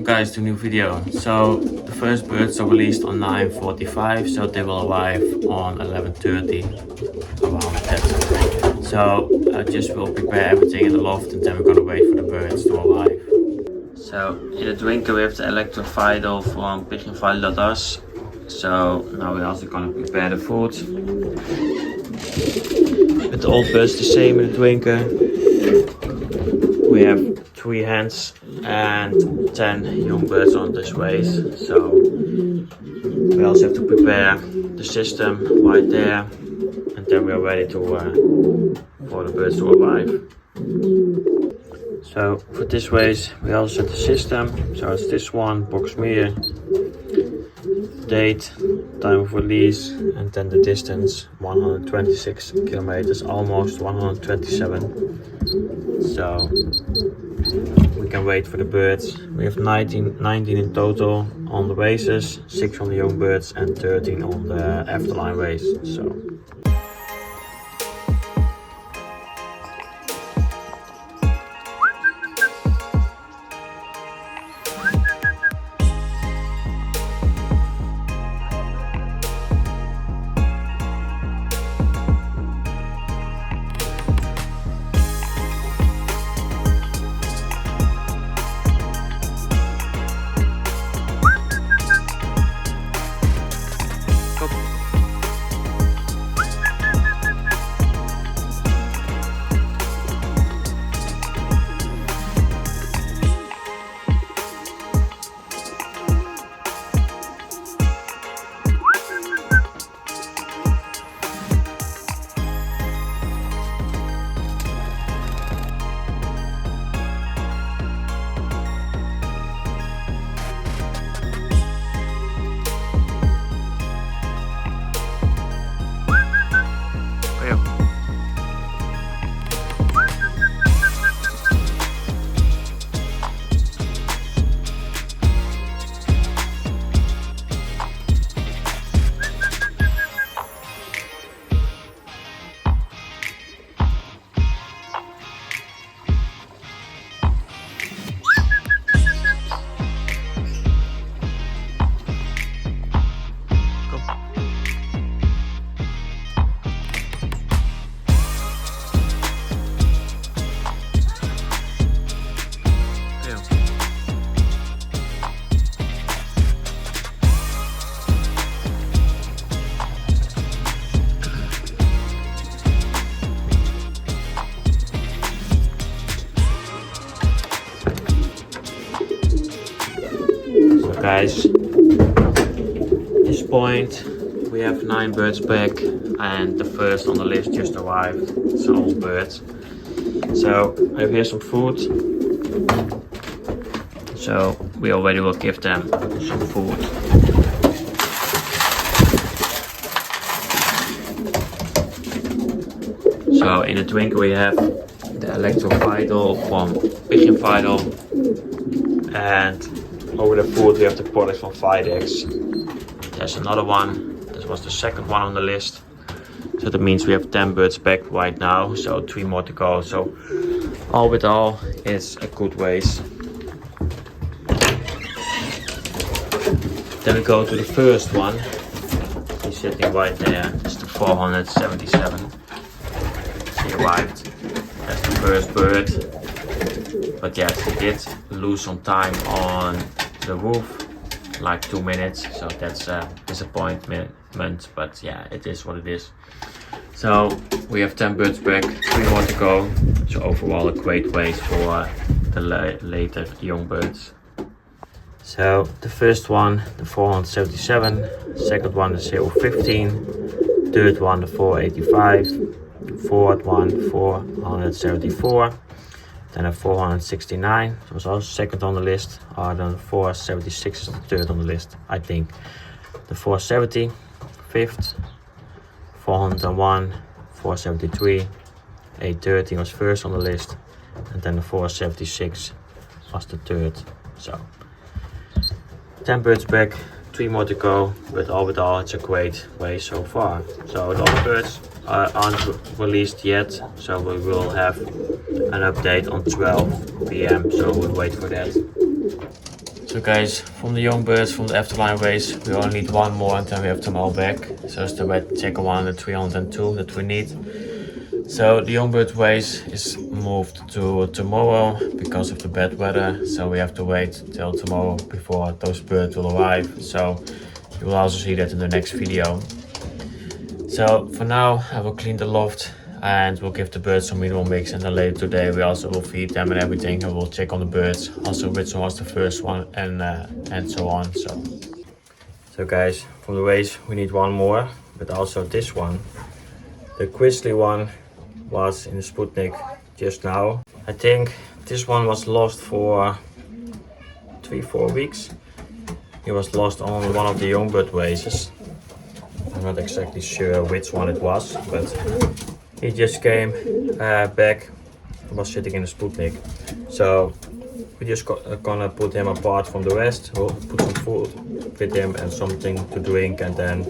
welcome guys to a new video. So the first birds are released on 9:45, so they will arrive on 11:30 around that. So I just will prepare everything in the loft and then we're gonna wait for the birds to arrive. So in the drinker we have the Electro Vital from Pigeon Vital. So now we're also gonna prepare the food. With the old birds the same in the drinker. We have 3 hens and 10 young birds on this ways. So we also have to prepare the system right there, and then we are ready to for the birds to arrive. So for this ways we also set the system. So it's this one, box meter, date, time of release, and then the distance, 126 kilometers, almost 127. So we can wait for the birds. We have 19 in total on the races, 6 on the young birds and 13 on the afterline race. So guys, at this point we have 9 birds back and the first on the list just arrived. It's an old bird. So I have here some food. So we already will give them some food. So in the drink we have the Electro Vital from Pigeon Vital, and over the food we have the products from Videx. There's another one. This was the second one on the list. So that means we have 10 birds back right now. So 3 more to go. So all with all, it's a good race. Then we go to the first one. He's sitting right there. It's the 477. He arrived. That's the first bird. But yes, he did lose some time on the roof, like 2 minutes, so that's a disappointment, but yeah, it is what it is. So we have 10 birds back, 3 more to go. So overall a great race for the later young birds. So the first one, the 477, second one the 015, third one the 485, fourth one 474, then a 469, it was also second on the list, or the 476 is the third on the list, I think. The 470, fifth, 401, 473, 830 was first on the list, and then the 476 was the third. So 10 birds back, 3 more to go, but all with all it's a great race so far. So the other birds aren't released yet, so we will have an update on 12 PM, so we'll wait for that. So guys, from the young birds from the afterline race, we only need one more and then we have them all back. So it's the red checker one, the 302 that we need. So the young bird race is moved to tomorrow because of the bad weather. So we have to wait till tomorrow before those birds will arrive. So you will also see that in the next video. So for now, I will clean the loft and we'll give the birds some mineral mix, and then later today we also will feed them and everything, and we'll check on the birds, also which one was the first one and so on. So guys, from the race we need one more, but also this one, the grizzly one, was in the Sputnik just now. I think this one was lost for 3-4 weeks. He was lost on one of the young bird races. I'm not exactly sure which one it was, but he just came back and was sitting in the Sputnik. So we just gonna put him apart from the rest. We'll put some food with him and something to drink, and then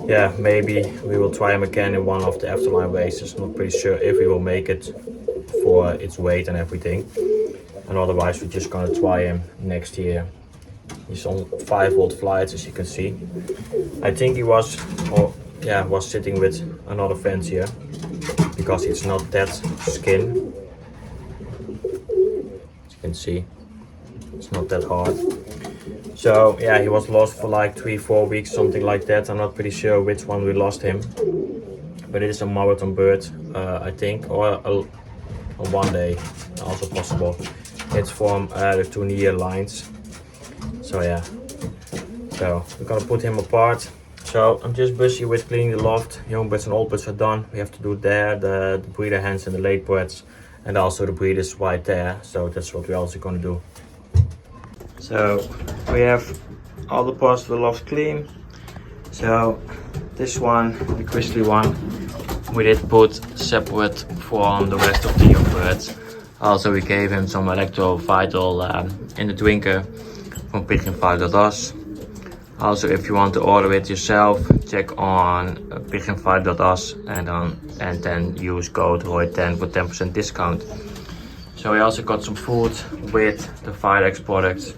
yeah, maybe we will try him again in one of the afterline races. Not pretty sure if we will make it for its weight and everything. And otherwise we're just gonna try him next year. He's on 5-volt flights, as you can see. I think he was sitting with another fence here, because it's not that skin. As you can see, it's not that hard. So yeah, he was lost for like 3-4 weeks, something like that. I'm not pretty sure which one we lost him, but it is a marathon bird, I think, or a one day, also possible. It's from the 2 near lines. So yeah, so we're gonna put him apart. So I'm just busy with cleaning the loft. Young birds and old birds are done. We have to do there, the breeder hens and the late birds, and also the breeders right there. So that's what we're also gonna do. So we have all the parts of the loft clean. So this one, the grizzly one, we did put separate from the rest of the young birds. Also we gave him some Electro Vital in the drinker from Pigeon Vital. Also, if you want to order it yourself, check on pigeonvital and then use code ROY10 for 10% discount. So we also got some food with the Vital products.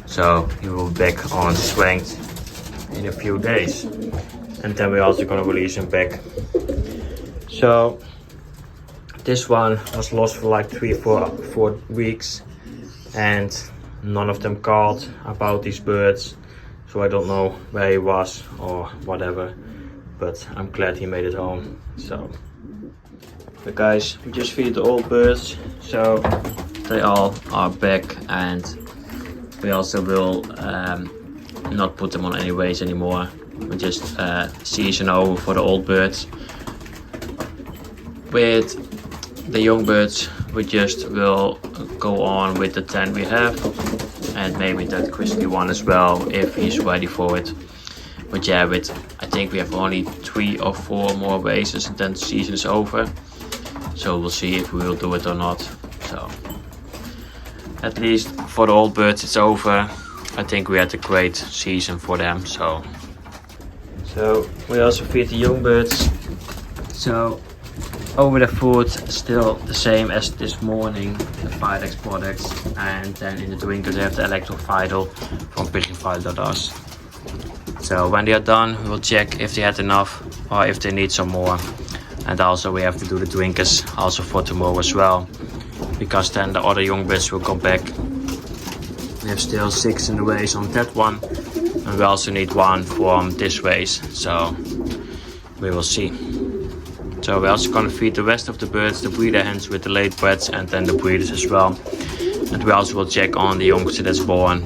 So he will be back on strength in a few days, and then we're also gonna release him back. So this one was lost for like 3-4 weeks, and none of them called about these birds. So I don't know where he was or whatever, but I'm glad he made it home. So guys, we just feed the old birds, so they all are back, and we also will not put them on any race anymore. We just season over for the old birds. With the young birds, we just will go on with the 10 we have, and maybe that grizzly one as well if he's ready for it. But yeah, I think we have only 3 or 4 more races and then the season is over. So we'll see if we will do it or not. So at least for the old birds it's over. I think we had a great season for them. So we also feed the young birds. So over the food, still the same as this morning, the Vital products, and then in the drinker they have the Electro Vital from Pigeon Vital. So when they are done, we will check if they had enough or if they need some more. And also we have to do the drinkers also for tomorrow as well, because then the other young birds will come back. We have still 6 in the race on that one, and we also need 1 from this race, so we will see. So we're also gonna feed the rest of the birds, the breeder hens with the late breds, and then the breeders as well. And we also will check on the youngster that's born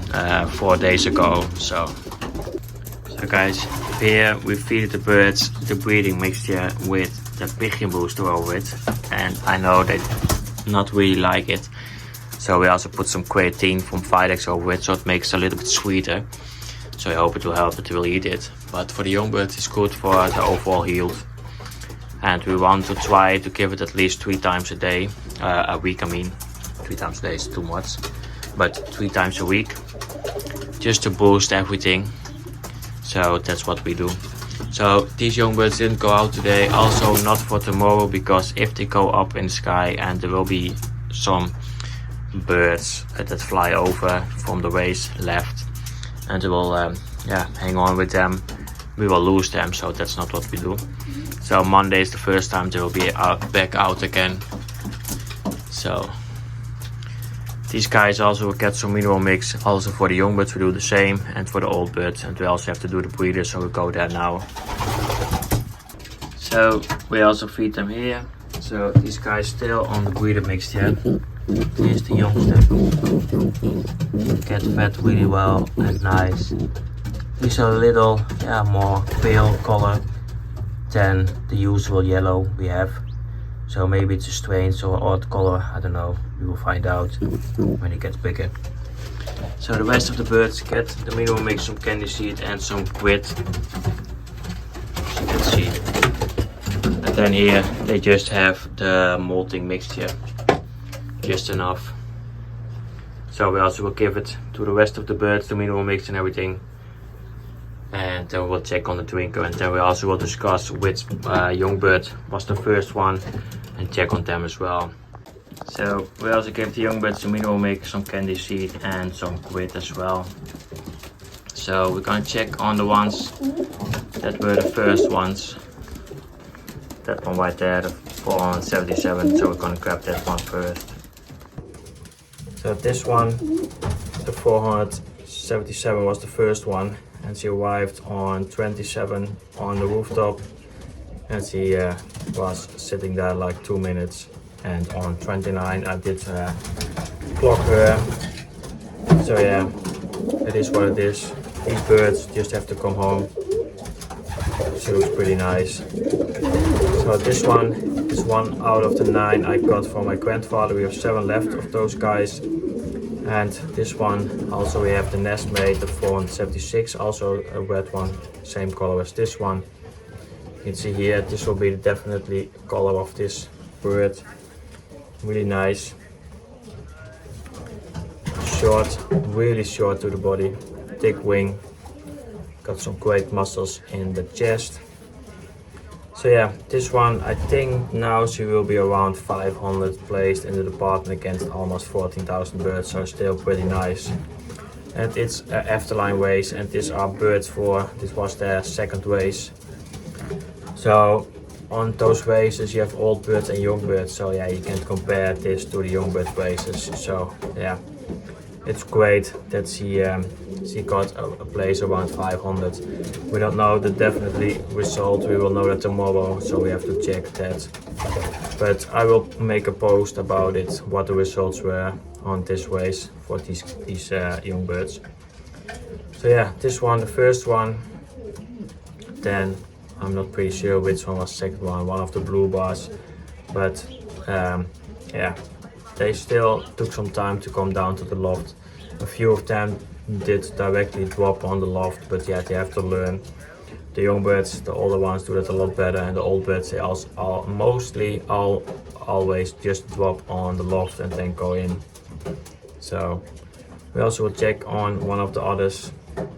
4 days ago. So guys, here we feed the birds the breeding mixture with the pigeon booster over it, and I know they not really like it. So we also put some creatine from Videx over it, so it makes it a little bit sweeter. So I hope it will help that they will eat it. But for the young birds, it's good for the overall health. And we want to try to give it at least 3 times a day, a week I mean. 3 times a day is too much, but 3 times a week, just to boost everything. So that's what we do. So these young birds didn't go out today, also not for tomorrow, because if they go up in the sky and there will be some birds that fly over from the waist left, and we will hang on with them. We will lose them, so that's not what we do. So Monday is the first time they will be back out again. So these guys also will get some mineral mix. Also for the young birds we do the same, and for the old birds, and we also have to do the breeders, so we go there now. So we also feed them here. So these guys still on the breeder mix yet. Here's the youngster. Get fed really well and nice. These are a little more pale color than the usual yellow we have. So maybe it's a strange or odd color, I don't know. We will find out when it gets bigger. So the rest of the birds get the mineral mix, some candy seed and some quid. As you can see. And then here they just have the molting mixture. Just enough. So we also will give it to the rest of the birds, the mineral mix and everything. And then we'll check on the drinker, and then we also will discuss which young bird was the first one and check on them as well. So we also gave the young birds some mineral mix, some candy seed and some quid as well. So we're gonna check on the ones that were the first ones. That one right there, the 477, so we're gonna grab that one first. So this one, the 477 was the first one. And she arrived on 27 on the rooftop, and she was sitting there like 2 minutes. And on 29 I did clock her. So yeah, it is what it is. These birds just have to come home. She looks pretty nice. So this one is 1 out of the 9 I got from my grandfather. We have 7 left of those guys. And this one, also we have the nest mate, the 476, also a red one, same color as this one. You can see here, this will be definitely the color of this bird. Really nice. Short, really short to the body, thick wing. Got some great muscles in the chest. So yeah, this one, I think now she will be around 500 placed in the department against almost 14,000 birds, so still pretty nice. And it's afterline race, and these are birds this was their second race. So on those races you have old birds and young birds, so yeah, you can compare this to the young bird races. So yeah, it's great that she got a place around 500. We don't know the definitely result, we will know that tomorrow, so we have to check that. But I will make a post about it, what the results were on this race for these young birds. So yeah, this one, the first one. Then I'm not pretty sure which one was the second one of the blue bars. But yeah, they still took some time to come down to the loft. A few of them did directly drop on the loft, but yeah, they have to learn. The young birds, the older ones, do that a lot better, and the old birds, they also always just drop on the loft and then go in. So we also will check on one of the others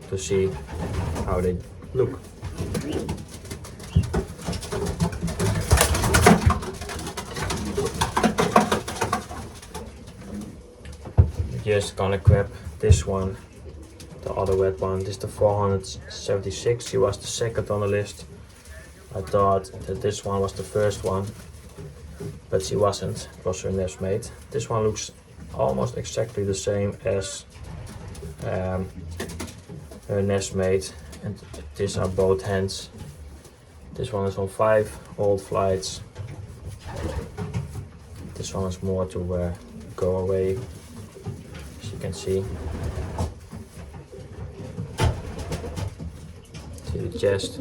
to see how they look. Just gonna grab this one, the other red one. This is the 476. She was the second on the list. I thought that this one was the first one, but she wasn't. It was her nest mate. This one looks almost exactly the same as her nest mate, and these are both hens. This one is on 5 old flights. This one is more to go away. Can see the chest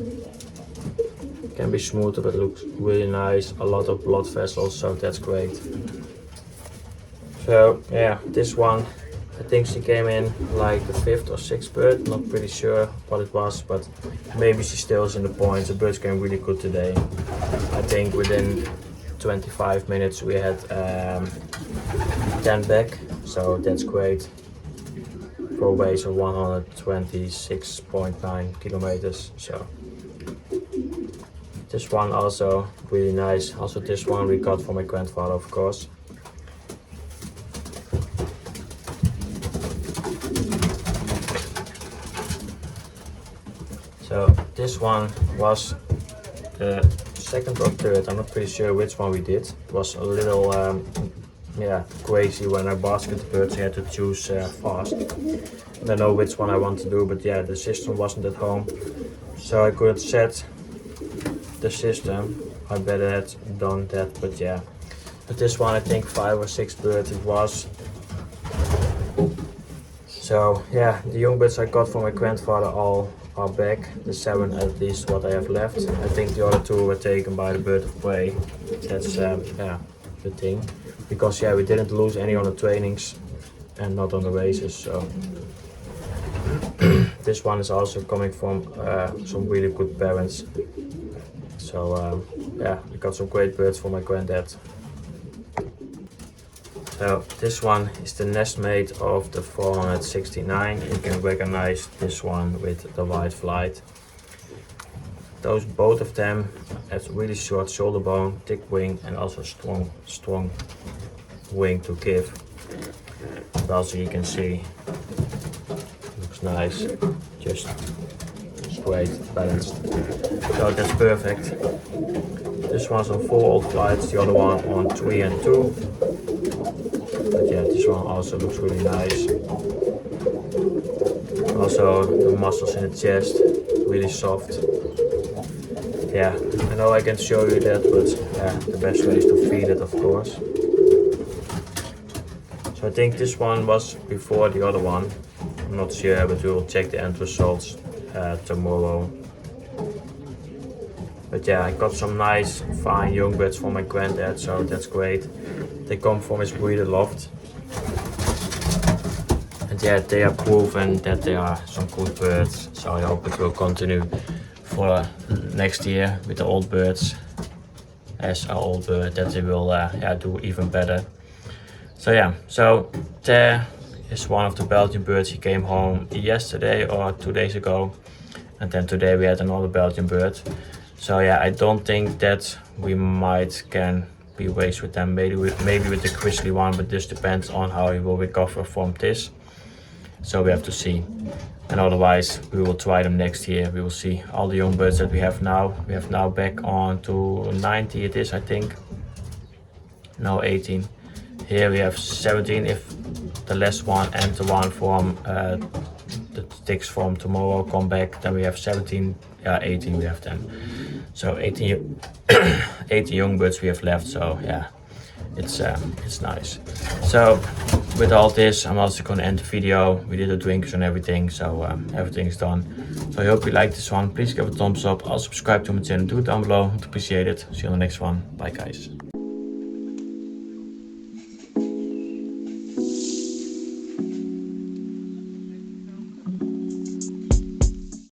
can be smoother, but looks really nice. A lot of blood vessels, so that's great. So yeah, this one, I think she came in like the 5th or 6th bird, not pretty sure what it was, but maybe she still is in the points. The birds came really good today. I think within 25 minutes we had 10 back, so that's great. For a weight of 126.9 kilometers. So this one also really nice. Also this one we got from my grandfather, of course. So this one was the second or third, I'm not pretty sure which one we did. It was a little yeah, crazy when I basket the birds, I had to choose fast. I don't know which one I want to do, but yeah, the system wasn't at home. So I couldn't set the system. I better had done that, but yeah. But this one, I think 5 or 6 birds it was. So yeah, the young birds I got from my grandfather all are back. The 7 at least what I have left. I think the other 2 were taken by the bird of prey. That's yeah, the thing. Because yeah, we didn't lose any on the trainings and not on the races. So this one is also coming from some really good parents. So yeah, we got some great birds for my granddad. So this one is the nestmate of the 469. You can recognize this one with the white flight. Those both of them have really short shoulder bone, thick wing, and also strong wing to give. But also you can see, looks nice, just straight, balanced. So that's perfect. This one's on 4 old flights, the other one on 3 and 2. But yeah, this one also looks really nice. Also the muscles in the chest, really soft. Yeah, I know I can show you that, but yeah, the best way is to feed it, of course. So I think this one was before the other one. I'm not sure, but we will check the end results tomorrow. But yeah, I got some nice, fine young birds from my granddad, so that's great. They come from his breeder loft. And yeah, they are proven that they are some good birds. So I hope it will continue for next year with the old birds. As our old bird, that they will yeah, do even better. So yeah, so there is one of the Belgian birds. He came home yesterday or 2 days ago. And then today we had another Belgian bird. So yeah, I don't think that we can be raised with them. Maybe with the grizzly one, but this depends on how he will recover from this. So we have to see. And otherwise we will try them next year. We will see all the young birds that we have now. We have now back on to 90 it is, I think. No, 18. Here we have 17 if the last one and the one from the sticks from tomorrow come back, then we have 17, 18 we have then. So 18 young birds we have left, so yeah, it's nice. So with all this, I'm also gonna end the video. We did the drinks and everything, so everything is done. So I hope you liked this one. Please give a thumbs up. Also subscribe to my channel, do it down below, I'd appreciate it. See you on the next one. Bye guys.